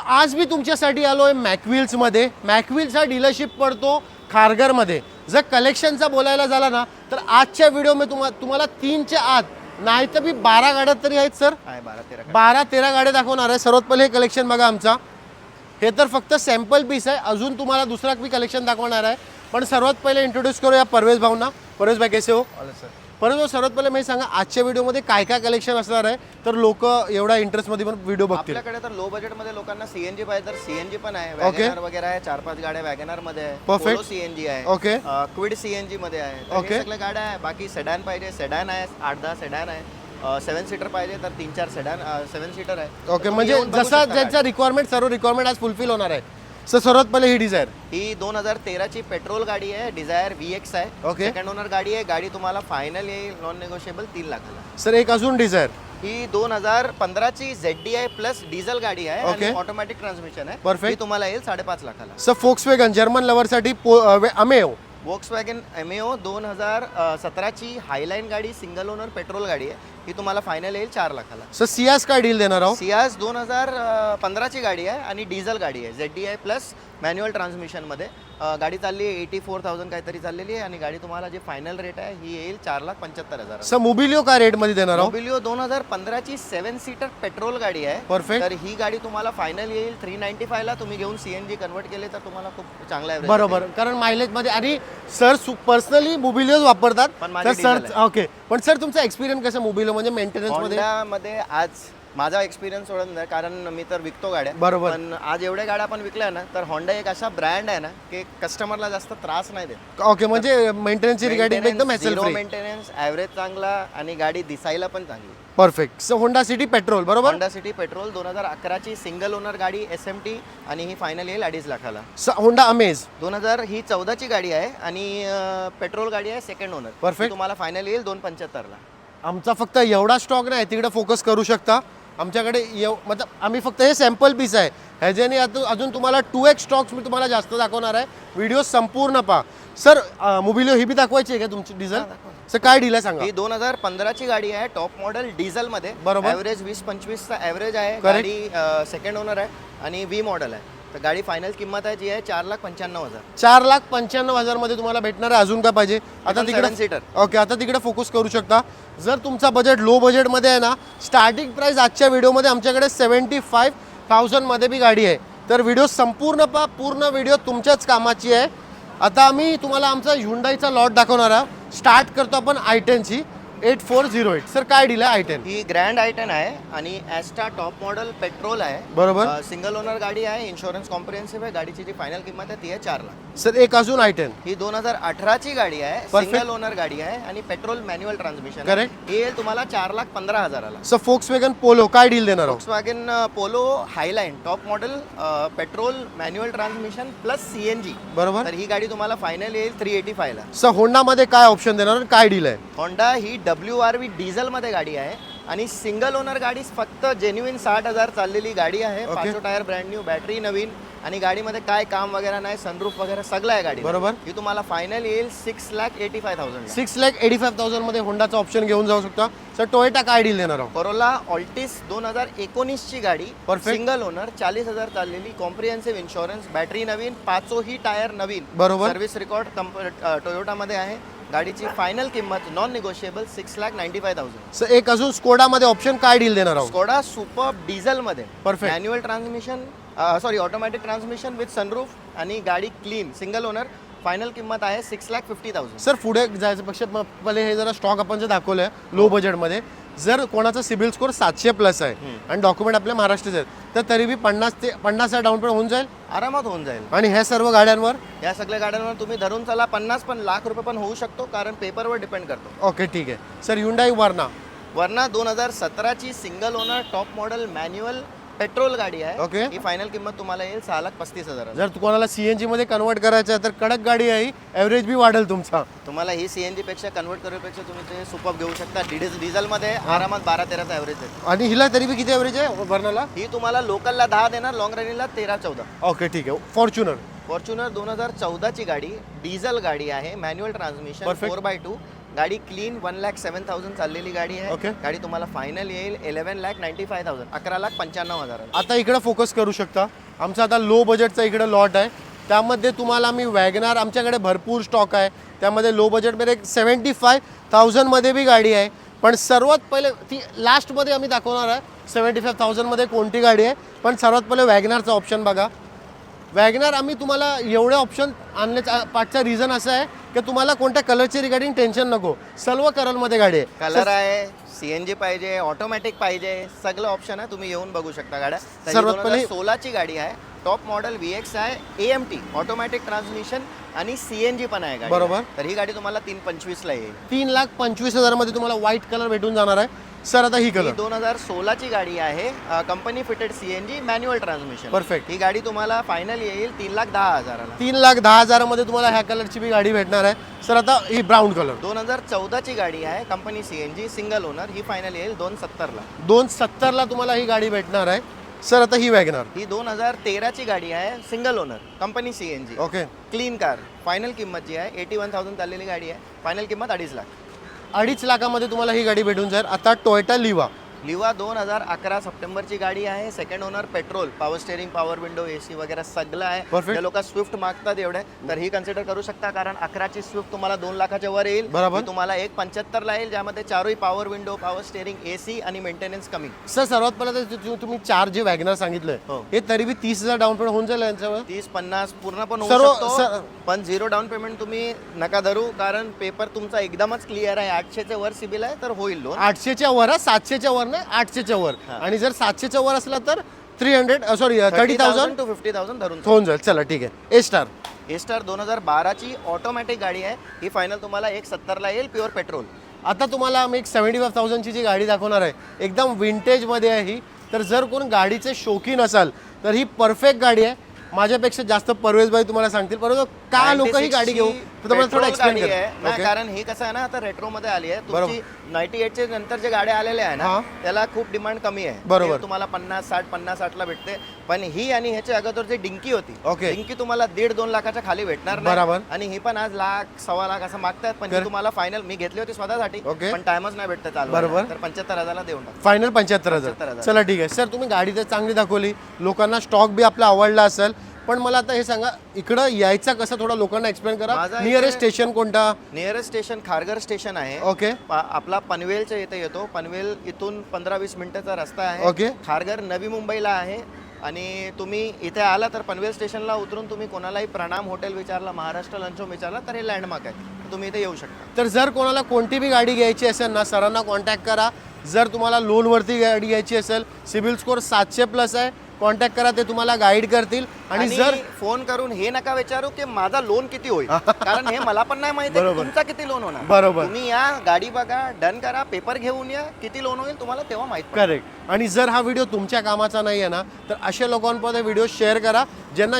आज मी तुमच्यासाठी आलो आहे मॅकविल्समध्ये. मॅकविल्स हा डीलरशिप पडतो खारघरमध्ये. जर कलेक्शनचा बोलायला झाला ना तर आजच्या व्हिडिओ मी तुम्हाला 3च्या आत नाही तर मी 12 गाड्या तरी आहेत सर. 12-13 गाड्या दाखवणार आहे. सर्वात पहिले हे कलेक्शन बघा आमचा. हे तर फक्त सॅम्पल पीस आहे. अजून तुम्हाला दुसरा मी कलेक्शन दाखवणार आहे. पण सर्वात पहिले इंट्रोड्यूस करूया परवेश भाऊंना. परवेश भाई कैसे हो? परवेश भाऊ, सर्वात पहिले मी सांगा आजच्या व्हिडिओमध्ये काय काय कलेक्शन असणार आहे तर लोक एवढा इंटरेस्टमध्ये पण व्हिडिओ बघतील. आपल्याकडे तर लो बजेटमध्ये लोकांना सीएनजी पाहिजे तर सीएनजी पण आहे. वॅगनर वगैरे आहे. 4-5 गाड्या वॅगनर मध्ये आहे. Perfect. सीएनजी आहे. ओके क्विड सीएनजी मध्ये आहे. तर हे सगळ्या गाड्या आहे. बाकी सेडान पाहिजे सेडान आहे. 8-10 सेडान आहे. 7 सीटर पाहिजे तर 3-4 सेडान 7 सीटर आहे. ओके म्हणजे जसा ज्यांचा रिक्वायरमेंट सर्व रिक्वायरमेंट आज फुलफिल होणार आहे. सर सर्वात पहिले ही डिझायर. ही 2013 ची पेट्रोल गाडी आहे. डिझायर VX आहे. ओके. सेकंड ओनर गाडी आहे. गाडी तुम्हाला फायनल येईल नॉन नेगोशिएबल 3 लाखाला. सर एक अजून डिझायर. ही 2015 ची ZDI प्लस डिझेल गाडी आहे ओके. आणि ऑटोमॅटिक ट्रान्समिशन आहे. Perfect. ही तुम्हाला येईल 5.5 लाखाला. सर फोक्सवॅगन जर्मन लव्हरसाठी अमेओ. वॉक्सवॅगन MEO 2017 ची हायलाईन गाडी सिंगल ओनर पेट्रोल गाडी आहे. ही तुम्हाला फायनल येईल 4 लाखाला. सर सियास काय डील देणार आहोत? सियास 2015 ची गाडी आहे आणि डिझेल गाडी आहे. ZDI प्लस मॅन्युअल ट्रान्समिशन मध्ये गाडी चालली आहे 84,000 काहीतरी चाललेली आहे आणि गाडी तुम्हाला जी फायनल रेट आहे ही येईल 4,75,000. सर मोबिलिओ काय रेट मध्ये देणार आहोत? मोबिलिओ 2015 ची 7 सीटर पेट्रोल गाडी आहे. Perfect. तर ही गाडी तुम्हाला फायनल येईल 395 ला. तुम्ही घेऊन CNG कन्वर्ट केले तर तुम्हाला खूप चांगला average बरोबर, कारण मायलेज मध्ये आणि सर पर्सनली मोबिलिओ वापरतात. पण माझी तर सर diesel आहे. ओके पण सर तुमचा एक्सपिरियन्स कसा मोबिलिओ म्हणजे मेंटेनन्स मध्ये? मध्ये आज माझा एक्सपिरियन्स सोडून नाही कारण मी तर विकतो गाड्या. बरोबर. पण आज एवढ्या गाड्या आपण विकल्या ना तर होंडा एक असा ब्रँड आहे ना की कस्टमरला जास्त त्रास नाही देत. ओके म्हणजे मेंटेनन्सची रिगार्डिंग एकदम hassle zero free. Maintenance, average चांगला आणि गाडी दिसायला पण चांगली. Perfect. Sir Honda city petrol बरोबर? होंडा सिटी पेट्रोल 2011 ची सिंगल ओनर गाडी SMT आणि ही फायनल येईल 2.5 लाखाला. होंडा अमेज 2000 ही 14 ची गाडी आहे आणि पेट्रोल गाडी आहे सेकंड ओनर. Perfect. तुम्हाला फायनल येईल 2.75 ला. आमचा फक्त एवढा स्टॉक नाही, तिकडे फोकस करू शकता. आमच्याकडे मतलब आम्ही फक्त हे सॅम्पल पीस आहे. ह्याच्याने अजून तुम्हाला 2x स्टॉक्स मी तुम्हाला जास्त दाखवणार आहे. व्हिडिओ संपूर्ण पहा. सर मोबिलिओ ही बी दाखवायची आहे का तुमची डिझेल? सर काय डील आहे सांगा. ही 2015 ची गाडी आहे. टॉप मॉडेल डिझेल मध्ये. बरोबर. ॲव्हरेज 20-25 चा ॲव्हरेज आहे. Correct. गाडी सेकंड ओनर आहे आणि V मॉडेल आहे. तर गाडी फायनल किंमत आहे जी आहे 4,95,000. 4,95,000 मध्ये तुम्हाला भेटणार आहे. अजून काय पाहिजे? आता पण तिकडे 7 सीटर. ओके आता तिकडे फोकस करू शकता. जर तुमचा बजेट लो बजेटमध्ये आहे ना, स्टार्टिंग प्राइस आजच्या व्हिडिओमध्ये आमच्याकडे 75,000 मध्ये बी गाडी आहे. तर व्हिडिओ संपूर्ण पहा. पूर्ण व्हिडिओ तुमच्याच कामाची आहे. आता आम्ही तुम्हाला आमचा ह्युंडाईचा लॉट दाखवणार आहोत. स्टार्ट करतो आपण i10 ची 8408. सर काय डील आहे i10? ही ग्रँड i10 आहे आणि ॲस्टा टॉप मॉडेल पेट्रोल आहे. बरोबर. सिंगल ओनर गाडी आहे. इन्शुरन्स कॉम्प्रिहेन्सिव्ह आहे. गाडीची जी फायनल किंमत आहे ती आहे 4 लाख. सर एक अजून i10. ही 2018 ची गाडी आहे. Perfect. सिंगल ओनर गाडी आहे आणि पेट्रोल मॅन्युअल ट्रान्समिशन. Correct. ही येईल तुम्हाला 4,15,000 सर फोक्सवॅगन पोलो काय डील देणार आहोत? Volkswagen Polo Highline top model petrol manual transmission plus CNG. बरोबर. तर ही गाडी तुम्हाला फायनल येईल 385 ला. सर होंडामध्ये काय ऑप्शन देणार, काय डील आहे? होंडा ही WRV डिझेल मध्ये गाडी आहे आणि सिंगल ओनर गाडी फक्त जेन्युइन 60,000 चाललेली गाडी आहे. Okay. 5 tyre brand new, battery नवीन आणि गाडीमध्ये काय काम वगैरे नाही, सनरूफ वगैरे सगळं आहे गाडी. बरोबर. ही तुम्हाला फायनल येईल 6,85,000. 6,85,000 मध्ये होंडाचा ऑप्शन घेऊन जाऊ शकता. सर टोयोटा काय डील देणार आहोत? कोरोला ऑल्टिस 2019 ची गाडी. Perfect. सिंगल ओनर 40,000 चाललेली, कॉम्प्रिहेन्सिव्ह इन्शुरन्स, बॅटरी नवीन, 5ही टायर नवीन. बरोबर. सर्व्हिस रेकॉर्ड टोयोटा मध्ये आहे. गाडीची फायनल किंमत नॉन निगोशिएबल 6,95,000. सर एक अजून स्कोडा मध्ये ऑप्शन काय डील देणार आहोत? स्कोडा सुपर डिझेल मध्ये. Perfect. Manual transmission automatic transmission with sunroof आणि गाडी क्लीन सिंगल ओनर. फायनल किंमत आहे 6,50,000. सर पुढे जायच्यापेक्षा पहिले हे जरा स्टॉक आपण जे दाखवलंय लो बजेटमध्ये, जर कोणाचा सिबिल स्कोर 700+ आहे आणि डॉक्युमेंट आपल्या महाराष्ट्राचे आहेत तर तरी बी 50 डाऊन पेमेंट होऊन जाईल आरामात होऊन जाईल. आणि ह्या सर्व गाड्यांवर या सगळ्या गाड्यांवर तुम्ही धरून चला 50 पण लाख रुपये पण होऊ शकतो कारण पेपरवर डिपेंड करतो. ओके ठीक आहे. सर ह्युंडाई वर्ना. वर्ना 2017 ची single owner top model manual petrol गाडी आहे. ओके. ही फायनल किंमत तुम्हाला येईल 6,35,000. जर कोणाला CNG मध्ये कन्वर्ट करायचं आहे तर कडक गाडी आहे, ॲव्हरेज बी वाढेल तुमचा. तुम्हाला ही CNG पेक्षा कन्वर्ट करण्यापेक्षा तुम्ही ते सुपर घेऊ शकता. डिझेल मध्ये आरामात 12-13चा ॲव्हरेज आहे. आणि हिला तरी बी किती ॲव्हरेज आहे वर्नाला? ही तुम्हाला लोकलला 10 देणार, लॉंग रनिंगला 13-14. ओके ठीक आहे. फॉर्च्युनर. फॉर्च्युनर 2014 ची गाडी, डिझेल गाडी आहे, मॅन्युअल ट्रान्समिशन, Perfect. 4x2 गाडी क्लीन 1,07,000 चाललेली गाडी आहे. Okay. गाडी तुम्हाला फायनल येईल 11,95,000, 11,95,000. आता इकडे फोकस करू शकता. आमचा आता लो बजेटचा इकडे लॉट आहे, त्यामध्ये तुम्हाला मी वॅगनार, आमच्याकडे भरपूर स्टॉक आहे. त्यामध्ये लो बजेटमध्ये एक 75,000मध्ये बी गाडी आहे. पण सर्वात पहिले ती लास्टमध्ये आम्ही दाखवणार आहे 75,000मध्ये कोणती गाडी आहे. पण सर्वात पहिले वॅगनारचा ऑप्शन बघा. वॅगनार आम्ही तुम्हाला एवढे ऑप्शन आणण्याचा पाठचा रिझन असं आहे की तुम्हाला कोणत्या कलरची रिगार्डिंग टेन्शन नको. सर्व कलरमध्ये गाडी आहे. कलर आहे, सीएनजी पाहिजे, ऑटोमॅटिक पाहिजे, सगळं ऑप्शन आहे. तुम्ही येऊन बघू शकता गाड्या. सर्वात पहिले 16ची गाडी आहे. टॉप मॉडेल VX आहे, AMT ऑटोमॅटिक ट्रान्समिशन आणि सीएनजी पण आहे गाडी. बरोबर. तर ही गाडी तुम्हाला 3,25,000 ला येईल. 3,25,000मध्ये तुम्हाला व्हाईट कलर भेटून जाणार आहे. सर आता ही ही कलर 2016ची गाडी आहे. Company fitted CNG manual transmission. Perfect. ही गाडी तुम्हाला फायनल येईल 3,10,000 ला. 3,10,000मध्ये तुम्हाला ह्या कलरची बी गाडी भेटणार आहे. सर आता ही ब्राऊन कलर 2014ची गाडी आहे, कंपनी सीएनजी सिंगल ओनर. ही फायनल येईल 2,70,000 ला. 2,70,000ला तुम्हाला ही गाडी भेटणार आहे. सर आता ही वॅगनार ही 2013ची गाडी आहे, single owner, company CNG, okay. Clean car. Final किंमत जी आहे 81,000 चाललेली गाडी आहे. फायनल किंमत 2.5 लाख. 2.5 लाखामध्ये तुम्हाला ही गाडी भेटून जाईल. आता टोयोटा लिवा लिवा 2011 सप्टेंबरची गाडी आहे. Second owner, petrol, power steering, power window, AC वगैरे सगळं आहे. Perfect. जे लोक स्विफ्ट मागतात एवढे, तर ही कन्सिडर करू शकता. कारण 11ची स्विफ्ट तुम्हाला 2 लाखाच्या वर येईल. बरोबर. ही तुम्हाला 1,75,000 ला येईल, ज्यामध्ये चारही power window, power steering, AC आणि मेंटेनन्स कमी. सर सर्वात पहिला तर तुम्ही 4 जे वॅगनार सांगितलंय हो. हे तरी बी 30,000 डाऊन पेमेंट होऊन जाईल यांच्यावर. 30-50 पूर्ण पण होऊ सर्व- शकतो. पण 0 डाऊन पेमेंट तुम्ही नका धरू, कारण पेपर तुमचा एकदमच क्लिअर आहे. 800च्या वर सिबिल आहे, तर होईल लोन. 800च्या वर आहे, 700च्या वर नाही, 800च्या वर. हा. आणि जर 700च्या वर असला तर 30,000 to 50,000 धरून. होऊन जाईल. चला ठीक आहे. A-स्टार A-स्टार 2012ची ऑटोमॅटिक गाडी आहे. ही फायनल तुम्हाला 1,70,000 ला येईल, प्युअर पेट्रोल. आता तुम्हाला आम्ही एक 75,000ची जी गाडी दाखवणार आहे, एकदम विंटेजमध्ये आहे ही. तर जर कोण गाडीचे शौकीन असाल तर ही परफेक्ट गाडी आहे. माझ्यापेक्षा जास्त परवेजबाई तुम्हाला सांगतील. परंतु का लोक ही गाडी घेऊ तर तुम्हाला थोडं एक्सप्लेन गाडी आहे ना, करा. कारण ही कसं आहे ना, आता रेट्रो मध्ये आली आहे. बरोबर. तुमची 98चे नंतर जे गाड्या आलेल्या आहे हा. ना, त्याला खूप डिमांड कमी आहे. बरोबर. ते तुम्हाला 50-60 ला भेटते. पण ही आणि ह्याच्या अगोदर जे डिंकी होती, Okay. डिंकी तुम्हाला 1.5-2 लाखाच्या खाली भेटणार नाही. बरोबर. आणि ही पण आज 1,00,000-1,15,000 असं मागतात. पण ही Correct. तुम्हाला फायनल मी घेतली होती स्वतःसाठी, Okay. पण टाइमच नाही भेटत चालू. बरोबर. तर 75,000 ला देऊन टाक. फायनल 75,000. 75,000. चला ठीक आहे. सर तुम्ही गाडी तर चांगली दाखवली, लोकांना स्टॉक बी आपला आवडला असेल. पण मला आता हे सांगा, इकडं यायचं कसं, थोडं लोकांना एक्सप्लेन करा. माझा नियरेस्ट इथे- स्टेशन कोणता? नियरेस्ट स्टेशन खारघर स्टेशन आहे. ओके. आपला पनवेलच्या इथे येतो. पनवेल इथून 15-20 मिनिटाचा रस्ता आहे. ओके. खारघर नवी मुंबईला आहे. आणि तुम्ही इथे आला तर पनवेल स्टेशनला उतरून तुम्ही कोणालाही प्रणाम हॉटेल विचारला, महाराष्ट्र लंच होम विचारला, तर हे लँडमार्क आहे. तर तुम्ही इथे येऊ शकता. तर जर कोणाला कोणती बी गाडी घ्यायची असेल ना, सरांना कॉन्टॅक्ट करा. जर तुम्हाला लोनवरती गाडी घ्यायची असेल, सिबिल स्कोर 700+ आहे, कॉन्टॅक्ट करा. ते तुम्हाला गाईड करतील. आणि जर फोन करून हे नका विचारू की माझा लोन किती होईल, कारण हे मला पण नाही माहिती बरोबर. तुमचा किती लोन होणार. बरोबर. तुम्ही या, गाडी बघा, डन करा, पेपर घेऊन या, किती लोन होईल तुम्हाला तेव्हा माहित पडेल. करेक्ट. आणि जर हा व्हिडिओ तुमच्या कामाचा नाही आहे ना, तर अशा लोकांपर्यंत व्हिडिओ शेअर करा ज्यांना